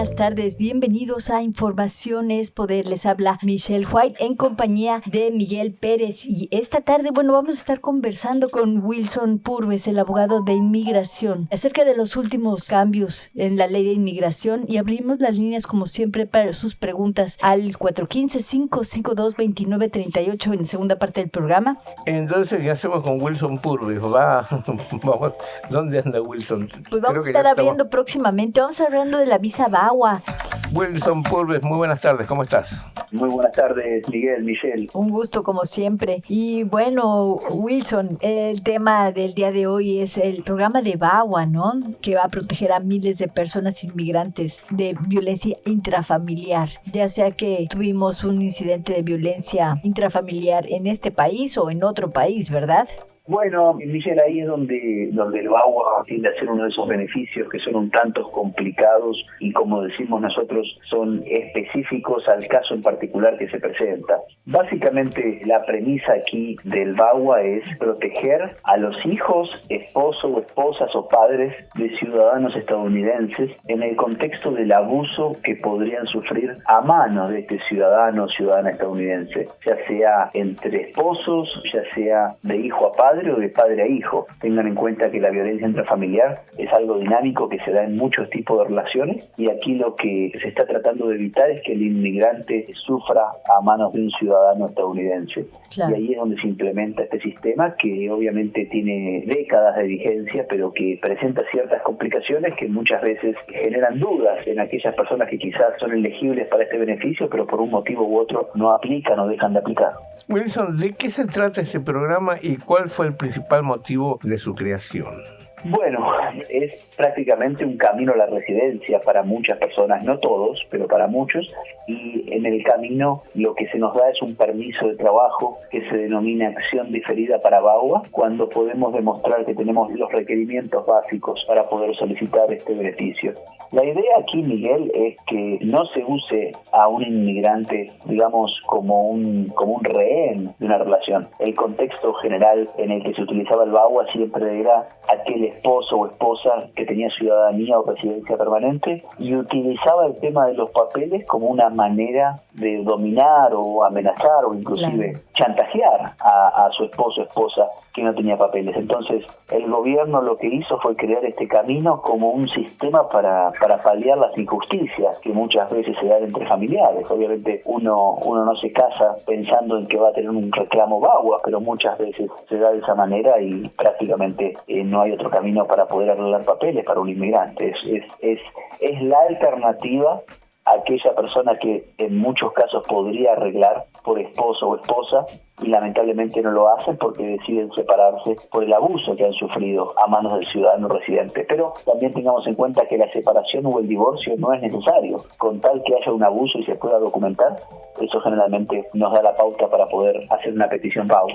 buenas tardes. Bienvenidos a Información es Poder. Les habla Michelle White en compañía de Miguel Pérez. Y esta tarde, vamos a estar conversando con Wilson Purves, el abogado de inmigración, acerca de los últimos cambios en la ley de inmigración. Y abrimos las líneas, como siempre, para sus preguntas al 415-552-2938 en la segunda parte del programa. Entonces, ¿qué hacemos con Wilson Purves? ¿Dónde anda Wilson? Pues vamos a estar abriendo próximamente. Vamos hablando de la visa VAWA. Wilson Purves, muy buenas tardes, ¿cómo estás? Muy buenas tardes, Miguel, Michelle. Un gusto como siempre. Y bueno, Wilson, el tema del día de hoy es el programa de VAWA, ¿no? Que va a proteger a miles de personas inmigrantes de violencia intrafamiliar, ya sea que tuvimos un incidente de violencia intrafamiliar en este país o en otro país, ¿verdad? Bueno, Michelle, ahí es donde el VAWA tiende a ser uno de esos beneficios que son un tanto complicados y, como decimos nosotros, son específicos al caso en particular que se presenta. Básicamente, la premisa aquí del VAWA es proteger a los hijos, esposos o esposas o padres de ciudadanos estadounidenses en el contexto del abuso que podrían sufrir a manos de este ciudadano o ciudadana estadounidense, ya sea entre esposos, ya sea de hijo a padre o de padre a hijo. Tengan en cuenta que la violencia intrafamiliar es algo dinámico que se da en muchos tipos de relaciones, y aquí lo que se está tratando de evitar es que el inmigrante sufra a manos de un ciudadano estadounidense. Claro. Y ahí es donde se implementa este sistema que obviamente tiene décadas de vigencia, pero que presenta ciertas complicaciones que muchas veces generan dudas en aquellas personas que quizás son elegibles para este beneficio, pero por un motivo u otro no aplican o dejan de aplicar. Wilson, ¿de qué se trata este programa y cuál fue el principal motivo de su creación? Bueno, es prácticamente un camino a la residencia para muchas personas, no todos, pero para muchos, y en el camino lo que se nos da es un permiso de trabajo que se denomina acción diferida para VAWA, cuando podemos demostrar que tenemos los requerimientos básicos para poder solicitar este beneficio. La idea aquí, Miguel, es que no se use a un inmigrante, digamos, como un rehén de una relación. El contexto general en el que se utilizaba el VAWA siempre era aquel esposo o esposa que tenía ciudadanía o residencia permanente y utilizaba el tema de los papeles como una manera de dominar o amenazar o inclusive chantajear a su esposo o esposa que no tenía papeles. Entonces el gobierno lo que hizo fue crear este camino como un sistema para paliar las injusticias que muchas veces se dan entre familiares. Obviamente uno no se casa pensando en que va a tener un reclamo VAWA, pero muchas veces se da de esa manera y prácticamente no hay otro camino para poder arreglar papeles para un inmigrante. Es la alternativa a aquella persona que en muchos casos podría arreglar por esposo o esposa y lamentablemente no lo hacen porque deciden separarse por el abuso que han sufrido a manos del ciudadano residente. Pero también tengamos en cuenta que la separación o el divorcio no es necesario. Con tal que haya un abuso y se pueda documentar, eso generalmente nos da la pauta para poder hacer una petición VAWA.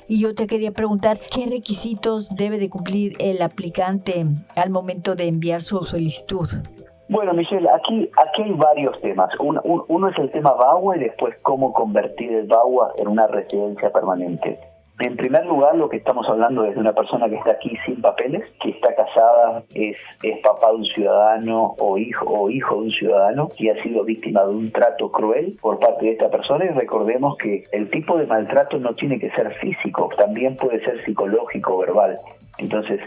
Y yo te quería preguntar, ¿qué requisitos debe de cumplir el aplicante al momento de enviar su solicitud? Bueno, Michelle, aquí hay varios temas. Uno es el tema VAWA y después cómo convertir el VAWA en una residencia permanente. En primer lugar, lo que estamos hablando es de una persona que está aquí sin papeles, que está casada, es papá de un ciudadano o hijo de un ciudadano y ha sido víctima de un trato cruel por parte de esta persona. Y recordemos que el tipo de maltrato no tiene que ser físico, también puede ser psicológico o verbal. Entonces,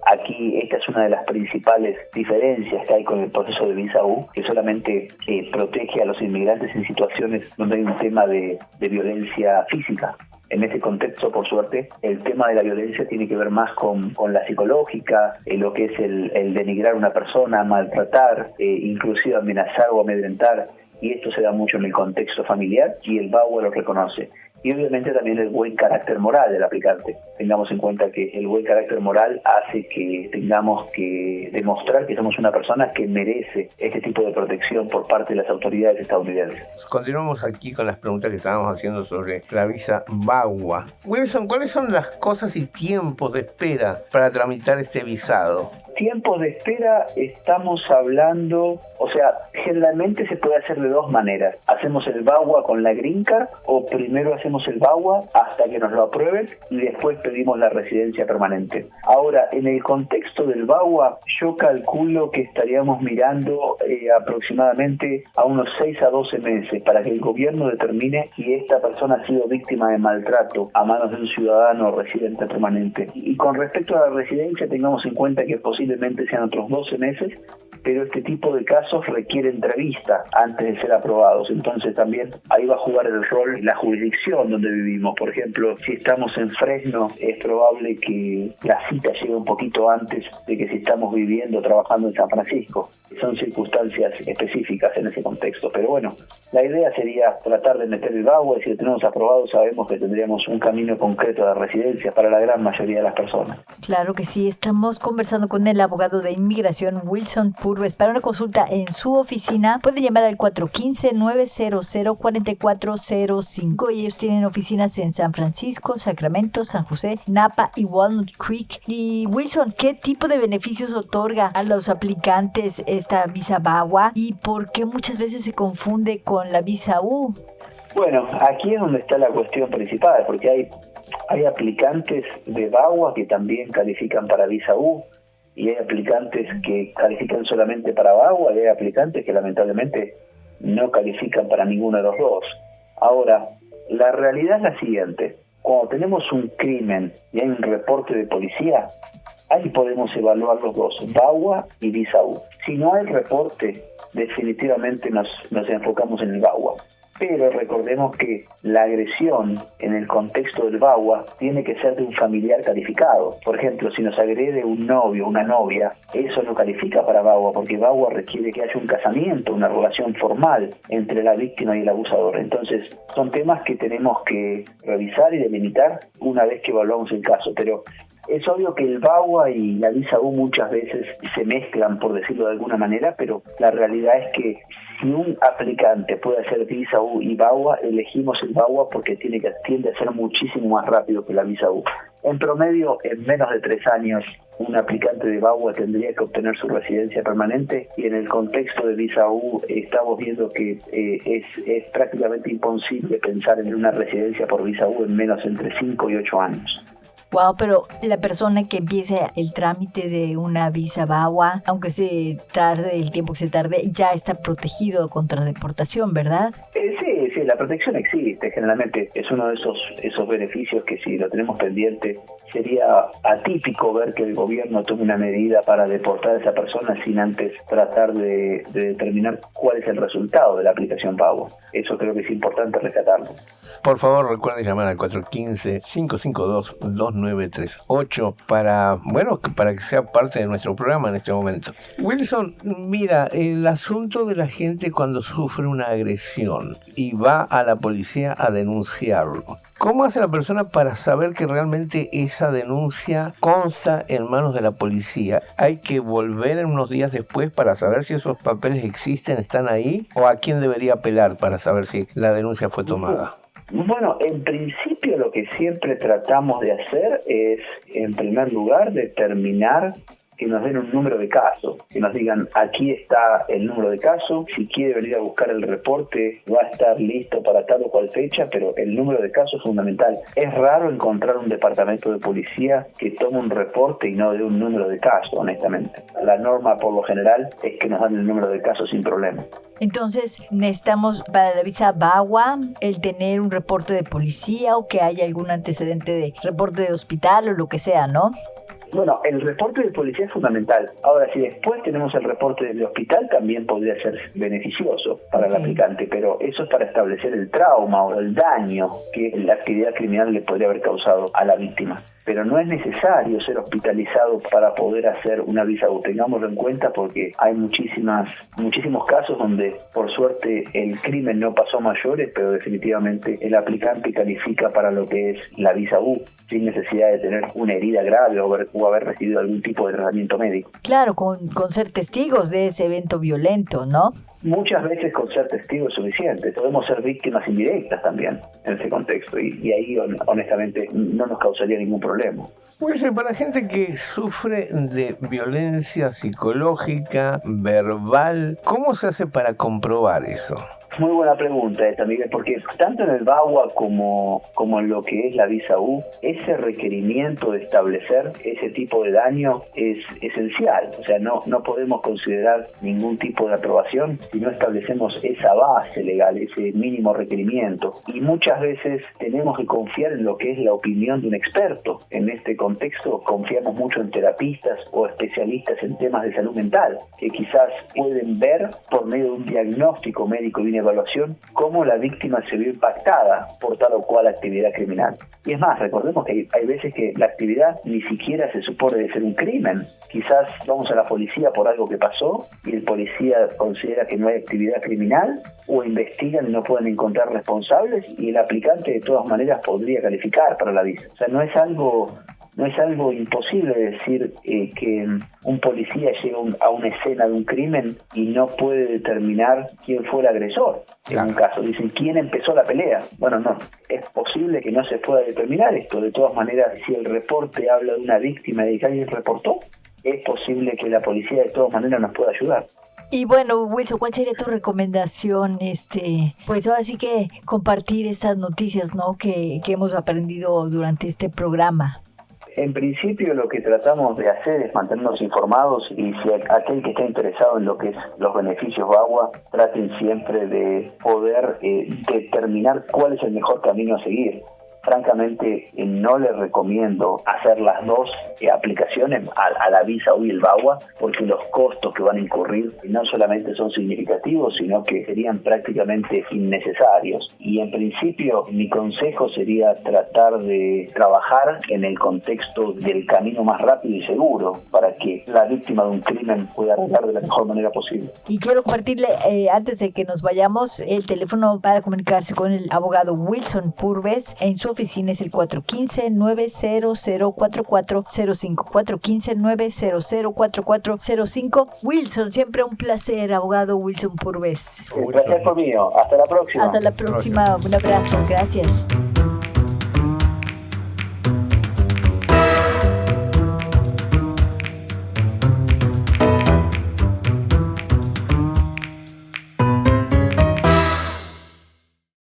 aquí esta es una de las principales diferencias que hay con el proceso de visa U, que solamente protege a los inmigrantes en situaciones donde hay un tema de violencia física. En este contexto, por suerte, el tema de la violencia tiene que ver más con la psicológica, lo que es el denigrar a una persona, maltratar, inclusive amenazar o amedrentar, y esto se da mucho en el contexto familiar y el VAWA lo reconoce. Y obviamente también el buen carácter moral del aplicante. Tengamos en cuenta que el buen carácter moral hace que tengamos que demostrar que somos una persona que merece este tipo de protección por parte de las autoridades estadounidenses. Continuamos aquí con las preguntas que estábamos haciendo sobre la visa VAWA. Wilson, ¿cuáles son las cosas y tiempos de espera para tramitar este visado? tiempos de espera estamos hablando, o sea, generalmente se puede hacer de dos maneras. Hacemos el VAWA con la Green Card, o primero hacemos el VAWA hasta que nos lo aprueben y después pedimos la residencia permanente. Ahora, en el contexto del VAWA, yo calculo que estaríamos mirando aproximadamente a unos 6 a 12 meses para que el gobierno determine si esta persona ha sido víctima de maltrato a manos de un ciudadano residente permanente. Y con respecto a la residencia, tengamos en cuenta que posiblemente sean otros 12 meses, pero este tipo de casos requiere entrevista antes de ser aprobados. Entonces también ahí va a jugar el rol la jurisdicción donde vivimos. Por ejemplo, si estamos en Fresno, es probable que la cita llegue un poquito antes de que si estamos viviendo o trabajando en San Francisco. Son circunstancias específicas en ese contexto. Pero bueno, la idea sería tratar de meter el VAWA, y si lo tenemos aprobado sabemos que tendríamos un camino concreto de residencia para la gran mayoría de las personas. Claro que sí, estamos conversando con el abogado de inmigración Wilson Purves. Para una consulta en su oficina puede llamar al 415-900-4405 y ellos tienen oficinas en San Francisco, Sacramento, San José, Napa y Walnut Creek. Y Wilson, ¿qué tipo de beneficios otorga a los aplicantes esta visa VAWA y por qué muchas veces se confunde con la visa U? Bueno, aquí es donde está la cuestión principal, porque hay aplicantes de VAWA que también califican para visa U, y hay aplicantes que califican solamente para VAWA, y hay aplicantes que lamentablemente no califican para ninguno de los dos. Ahora, la realidad es la siguiente: cuando tenemos un crimen y hay un reporte de policía, ahí podemos evaluar los dos, VAWA y visa U. Si no hay reporte, definitivamente nos enfocamos en el VAWA. Pero recordemos que la agresión en el contexto del VAWA tiene que ser de un familiar calificado. Por ejemplo, si nos agrede un novio o una novia, eso no califica para VAWA, porque VAWA requiere que haya un casamiento, una relación formal entre la víctima y el abusador. Entonces, son temas que tenemos que revisar y delimitar una vez que evaluamos el caso. Pero es obvio que el VAWA y la visa U muchas veces se mezclan, por decirlo de alguna manera, pero la realidad es que si un aplicante puede hacer visa U y VAWA, elegimos el VAWA porque tiende a ser muchísimo más rápido que la visa U. En promedio, en menos de 3 años, un aplicante de VAWA tendría que obtener su residencia permanente, y en el contexto de visa U estamos viendo que es prácticamente imposible pensar en una residencia por visa U en menos entre 5 y 8 años. Wow, pero la persona que empiece el trámite de una visa VAWA, aunque se tarde el tiempo que se tarde, ya está protegido contra deportación, ¿verdad? Sí, la protección existe. Generalmente es uno de esos beneficios que, si lo tenemos pendiente, sería atípico ver que el gobierno tome una medida para deportar a esa persona sin antes tratar de determinar cuál es el resultado de la aplicación VAWA. Eso creo que es importante rescatarlo. Por favor, recuerden llamar al 415-552-2938 para que sea parte de nuestro programa en este momento. Wilson, mira, el asunto de la gente cuando sufre una agresión y va a la policía a denunciarlo. ¿Cómo hace la persona para saber que realmente esa denuncia consta en manos de la policía? ¿Hay que volver en unos días después para saber si esos papeles existen, están ahí? ¿O a quién debería apelar para saber si la denuncia fue tomada? Bueno, en principio lo que siempre tratamos de hacer es, en primer lugar, determinar que nos den un número de caso, que nos digan: aquí está el número de caso, si quiere venir a buscar el reporte va a estar listo para tal o cual fecha, pero el número de caso es fundamental. Es raro encontrar un departamento de policía que tome un reporte y no dé un número de caso, honestamente. La norma por lo general es que nos dan el número de caso sin problema. Entonces, necesitamos para la visa VAWA el tener un reporte de policía o que haya algún antecedente de reporte de hospital o lo que sea, ¿no? Bueno, el reporte de policía es fundamental. Ahora, si después tenemos el reporte del hospital, también podría ser beneficioso para el aplicante, pero eso es para establecer el trauma o el daño que la actividad criminal le podría haber causado a la víctima. Pero no es necesario ser hospitalizado para poder hacer una visa U. Tengámoslo en cuenta, porque hay muchísimos casos donde, por suerte, el crimen no pasó a mayores, pero definitivamente el aplicante califica para lo que es la visa U, sin necesidad de tener una herida grave o o haber recibido algún tipo de tratamiento médico. Claro, con ser testigos de ese evento violento, ¿no? Muchas veces con ser testigo es suficiente. Podemos ser víctimas indirectas también en ese contexto y ahí honestamente no nos causaría ningún problema. Pues para gente que sufre de violencia psicológica, verbal, ¿cómo se hace para comprobar eso? Muy buena pregunta esta, Miguel, porque tanto en el VAWA como en lo que es la visa U, ese requerimiento de establecer ese tipo de daño es esencial. O sea, no podemos considerar ningún tipo de aprobación si no establecemos esa base legal, ese mínimo requerimiento. Y muchas veces tenemos que confiar en lo que es la opinión de un experto. En este contexto confiamos mucho en terapistas o especialistas en temas de salud mental, que quizás pueden ver por medio de un diagnóstico médico y una evaluación cómo la víctima se vio impactada por tal o cual actividad criminal. Y es más, recordemos que hay veces que la actividad ni siquiera se supone de ser un crimen. Quizás vamos a la policía por algo que pasó y el policía considera que no hay actividad criminal, o investigan y no pueden encontrar responsables y el aplicante de todas maneras podría calificar para la visa. O sea, no es algo imposible decir que un policía llega a una escena de un crimen y no puede determinar quién fue el agresor. En un caso dicen, ¿quién empezó la pelea? Bueno, no, es posible que no se pueda determinar esto. De todas maneras, si el reporte habla de una víctima y de que alguien reportó, es posible que la policía de todas maneras nos pueda ayudar. Y bueno, Wilson, ¿cuál sería tu recomendación? Pues ahora sí que compartir estas noticias, ¿no? que hemos aprendido durante este programa. En principio lo que tratamos de hacer es mantenernos informados y si aquel que está interesado en lo que es los beneficios VAWA, traten siempre de poder determinar cuál es el mejor camino a seguir. Francamente, no les recomiendo hacer las dos aplicaciones a la visa U y el VAWA, porque los costos que van a incurrir no solamente son significativos, sino que serían prácticamente innecesarios. Y en principio, mi consejo sería tratar de trabajar en el contexto del camino más rápido y seguro, para que la víctima de un crimen pueda arreglar de la mejor manera posible. Y quiero compartirle, antes de que nos vayamos, el teléfono para comunicarse con el abogado Wilson Purves. En su oficina es el 415-900-4405, 415-900-4405. Wilson, siempre un placer, abogado Wilson Purves. El placer fue mío. Hasta la próxima. Hasta la próxima. Un abrazo. Gracias.